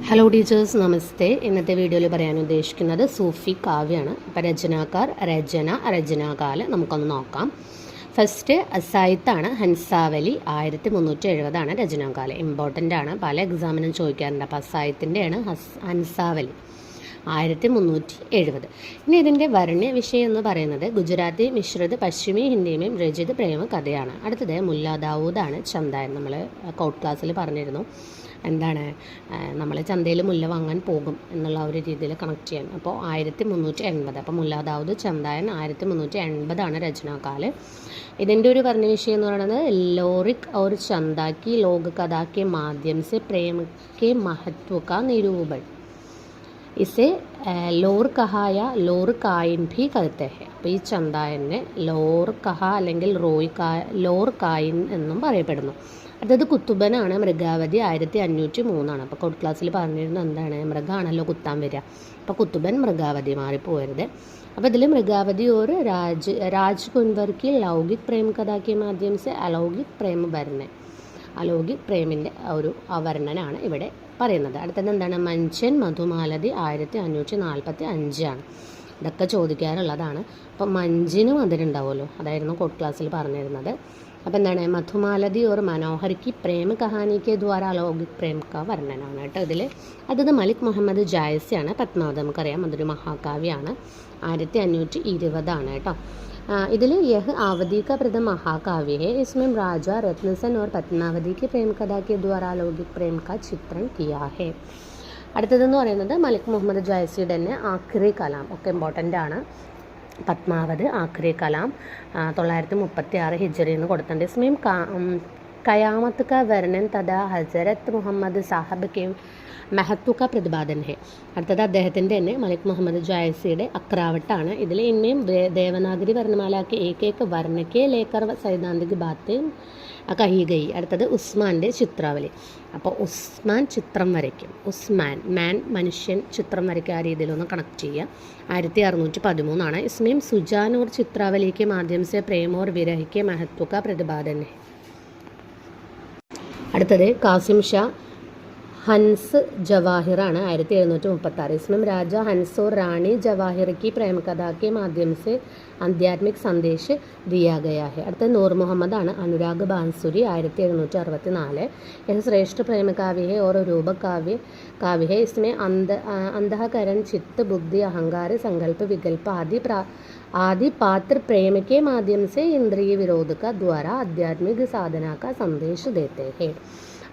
Hello teachers, നമസ്തേ. ഇന്നത്തെ വീഡിയോയിൽ പറയാൻ ഉദ്ദേശിക്കുന്നത് സൂഫി കാവ്യമാണ്. അപ്പോൾ രചനാകാർ, രചനാകാലം നമുക്കൊന്ന് നോക്കാം. ഫസ്റ്റ് അസായിത്താണ് ഹൻസാവലി. 1370 രചനാകാലം. ഇമ്പോർട്ടൻ്റ് ആണ്, പല എക്സാമിനും ചോദിക്കാറുണ്ട്. അപ്പോൾ അസായിത്തിൻ്റെയാണ് ഹൻസാവലി 1370. ഇനി ഇതിൻ്റെ വർണ്ണ്യ വിഷയം എന്ന് പറയുന്നത് ഗുജറാത്തി മിശ്രിത് പശ്ചിമി ഹിന്ദിയുമേയും രചിത് പ്രേമ കഥയാണ്. അടുത്തത് മുല്ല ദാവൂദാണ് ചന്ദാൻ. നമ്മൾ കൗട്ട് ക്ലാസ്സിൽ പറഞ്ഞിരുന്നു എന്താണ്, നമ്മൾ ചന്തയിൽ മുല്ല വാങ്ങാൻ പോകും എന്നുള്ള ഒരു രീതിയിൽ കണക്ട് ചെയ്യാൻ. അപ്പോൾ 1380. അപ്പോൾ മുല്ല ദാവൂദ് ചന്ദായൻ 1380 രചനാകാല്. ഇതിൻ്റെ ഒരു പറഞ്ഞ വിഷയം എന്ന് പറയുന്നത് ലോറിക് और चंदा की लोक कथा के माध्यम से प्रेम के महत्व का निरूपण. इसे ലോർ കഹ യാ ലോർ കായിൻ ഭി कहते हैं. അപ്പോൾ ഈ ചന്ദായനെ ലോർ കഹ അല്ലെങ്കിൽ ലോർ കായിൻ എന്നും പറയപ്പെടുന്നു. അതായത് കുത്തുബനാണ്. മൃഗാവധി 1503. അപ്പോൾ കൗട്ട് ക്ലാസ്സിൽ പറഞ്ഞിരുന്നത് എന്താണ്, മൃഗമാണല്ലോ കുത്താൻ വരിക. അപ്പോൾ കുത്തുബൻ മൃഗാവധി മാറിപ്പോകരുത്. അപ്പോൾ ഇതിൽ മൃഗാവധി ഒരു രാജ് കുൻവർ की लौकिक प्रेम कथा के माध्यम से अलौकिक प्रेम वर्णन. അലൗകിക് പ്രേമിൻ്റെ ഒരു വർണ്ണനാണ് ഇവിടെ പറയുന്നത്. അടുത്തത് എന്താണ്, മഞ്ചൻ മധുമാലതി 1545. ഇതൊക്കെ ചോദിക്കാറുള്ളതാണ്. അപ്പം മഞ്ചിനും അതിലുണ്ടാവുമല്ലോ, അതായിരുന്നു കോട്ട് ക്ലാസ്സിൽ പറഞ്ഞിരുന്നത്. അപ്പോൾ എന്താണ്, മധുമാലതി और മനോഹർ की प्रेम कहानी के द्वारा अलौकिक प्रेम का വർണ്ണനാണ് കേട്ടോ ഇതിൽ. അടുത്തത് മലിക് മുഹമ്മദ് ജായസിയാണ്. പത്മാവത് നമുക്കറിയാം, അതൊരു മഹാകാവ്യമാണ്. 1520 കേട്ടോ. ഇതിൽ യഹ് आवधी का प्रथम महाकाव्य है. इसमें राजा रत्नसेन और पद्मावती की प्रेम कथा के द्वारा अलौकिक प्रेम का चित्रण किया है. അടുത്തതെന്ന് പറയുന്നത് മലിക് മുഹമ്മദ് ജായസിയുടെ തന്നെ ആഖിറി കലാം, ഒക്കെ ഇമ്പോർട്ടൻ്റ് ആണ്. പത്മാവത്, ആഖിറി കലാം 936 ഹിജറി എന്ന് കൊടുത്തിട്ടുണ്ട്. ഇസ്മേം കയാമത്ത് കാ വർണ്ണൻ തഥാ ഹസരത്ത് മുഹമ്മദ് സാഹബ് കെ महत्व का प्रतिपादन है. അടുത്തത് അദ്ദേഹത്തിൻ്റെ തന്നെ മലിക് മുഹമ്മദ് ജായസിയുടെ അക്രാവട്ടാണ്. ഇതിൽ ഇന്നേം ദേവനാഗരി വർണ്ണമാല के एक एक वर्ण के लेकर सैद्ധാന്തിക बातें कही गई. അടുത്തത് ഉസ്മാൻ്റെ ചിത്രാവലി. അപ്പോൾ ഉസ്മാൻ ചിത്രം വരയ്ക്കും. ഉസ്മാൻ മാൻ, മനുഷ്യൻ, ചിത്രം വരയ്ക്കുക, ആ രീതിയിലൊന്ന് കണക്ട് ചെയ്യുക. 1613. इसमें सुजान और चित्रावली के माध्यम से प्रेम और विरह के महत्व का प्रतिपादन है. അടുത്തത് കാസിം ഷാ हंस जवाहिराണ്. 1736. इसमें राजा हंस और रानी जवाहिर की प्रेम कथा के माध्यम से आध्यात्मिक संदेश दिया गया है. അടുത്ത नूर मोहम्मद ആണ്. अनुराग बांसुरी 1764. यह श्रेष्ठ प्रेम काव्य है और रूपक काव्य है. इसमें अंतःकरण, चित्त, बुद्धि, अहंकार, संकल्प, विकल्प आदि पात्र प्रेम के माध्यम से इंद्रिय विरोध का द्वारा आध्यात्मिक साधना का संदेश देते हैं.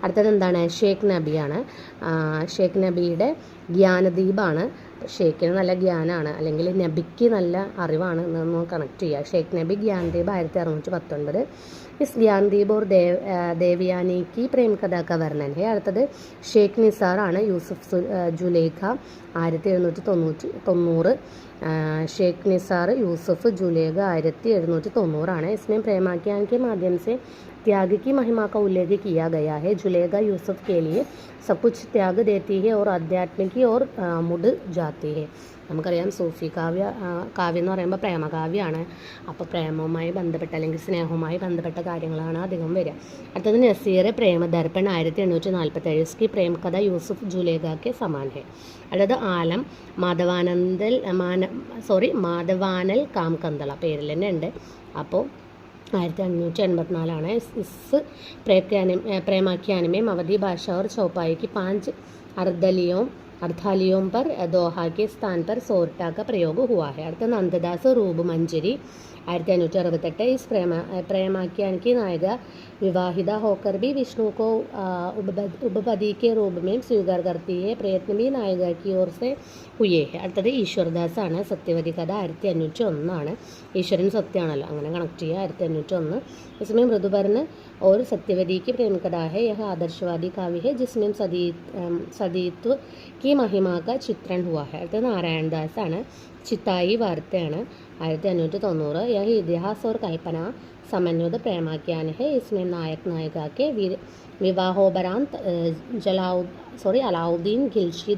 അടുത്തത് എന്താണ്, ഷേഖ് നബിയാണ്. ഷേഖ് നബിയുടെ ജ്ഞാനദീപാണ്. ഷേഖിന് നല്ല ജ്ഞാനമാണ്, അല്ലെങ്കിൽ നബിക്ക് നല്ല അറിവാണ് എന്നൊന്ന് കണക്ട് ചെയ്യുക. ഷേഖ് നബി ജ്ഞാനദീപ് 1619. इस ज्ञानदीप और देवयानी की प्रेम कथा का वर्णन है. അടുത്തത് ഷേഖ് നിസാറാണ്. യൂസുഫ് ജുലേഖ 1790. ഷേഖ് നിസാർ യൂസുഫ് जुलेगा 1790. इसमें प्रेमाख्यान के माध्यम से त्याग की महिमा का उल्लेख किया गया है. जुलेगा यूसुफ के लिए सब कुछ त्याग देती है और आध्यात्म की ओर मुड़ जाती है. നമുക്കറിയാം സൂഫി കാവ്യം എന്ന് പറയുമ്പോൾ പ്രേമകാവ്യമാണ്. അപ്പോൾ പ്രേമവുമായി ബന്ധപ്പെട്ട അല്ലെങ്കിൽ സ്നേഹവുമായി ബന്ധപ്പെട്ട കാര്യങ്ങളാണ് അധികം വരിക. അടുത്തത് നസീർ പ്രേമദർപ്പൺ 1847. इसकी प्रेम कथा യൂസുഫ് जुलेगा के समान है. അടുത്തത് ആലം മാധവാനൽ കാംകന്തള, പേരിൽ തന്നെ ഉണ്ട്. അപ്പോൾ 1584. इस प्रेमाख्यान में अवधी भाषा और चौपाई की 5 अर्थालियों पर दोहा के स्थान पर सोरठा का प्रयोग हुआ है. അടുത്ത നന്ദദാസ് रूप मंजरी 1568. इस प्रेमाख्यान की नायिका विवाहिता होकर भी विष्णु को उपपति के रूप में स्वीकार करती है. प्रयत्न भी नायिका की ओर से हुए है. അടുത്തത് ഈശ്വരദാസ് ആണ്. സത്യവതി കഥ 1501. ഈശ്വരൻ സത്യമാണല്ലോ, അങ്ങനെ കണക്ട് ചെയ്യുക. 1501. इसमें मृदुवर्ण और सत्यवती की प्रेम कथा है. यह आदर्शवादी काव्य है जिसमें सदीत्व की महिमा का चित्रण हुआ है. അടുത്തത് നാരായണദാസ് ആണ്. ചിത്തായി വാർത്തയാണ് 1590. यह इतिहास और कल्पना समन्वित प्रेमाख्यान है. इसमें नायक नायिका के विवाहोपरांत अलाउद्दीन खिलजी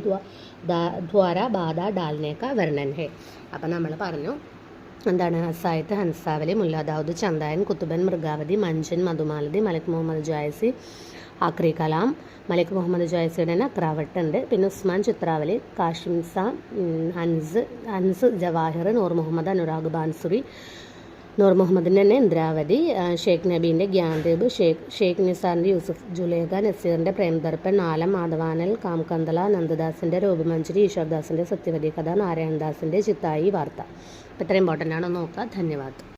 द्वारा बाधा डालने का वर्णन है. അപ്പം നമ്മൾ പറഞ്ഞു എന്താണ് അസായത്ത്, ഹൻസാവലി, മുല്ല ദാവൂദ്, ചന്ദായൻ, കുത്തുബൻ, മൃഗാവതി, മഞ്ചൻ, മധുമാലതി, മലിക് മുഹമ്മദ് ജായസി, ആക്രി കലാം. മലിക് മുഹമ്മദ് ജായസിയുടെ തന്നെ അക്രാവട്ട് ഉണ്ട്. പിന്നെ ഉസ്മാൻ ചിത്രാവലി, കാഷിംസ, ഹൻസ് ജവാഹിർ, നൂർ മുഹമ്മദ് അനുരാഗ് ബാൻസുറി, നൂർ മുഹമ്മദിൻ്റെ തന്നെ ഇന്ദ്രാവതി, ഷേഖ് നബീൻ്റെ ഗ്യാൻദേബ്, ഷേഖ് നിസാറിൻ്റെ യൂസുഫ് ജുലേഖ, നസീറിൻ്റെ പ്രേംദർപ്പൻ, ആലം, മാധവാനൽ, കാംകന്തല, നന്ദദാസിൻ്റെ രൂപമഞ്ജരി, ഈശ്വർദാസിൻ്റെ സത്യവതി കഥ, നാരായണദാസിൻ്റെ ചിത്തായി വാർത്ത. അപ്പോൾ ഇത്ര ഇമ്പോർട്ടൻ്റ് ആണോ നോക്കുക. ധന്യവാദം.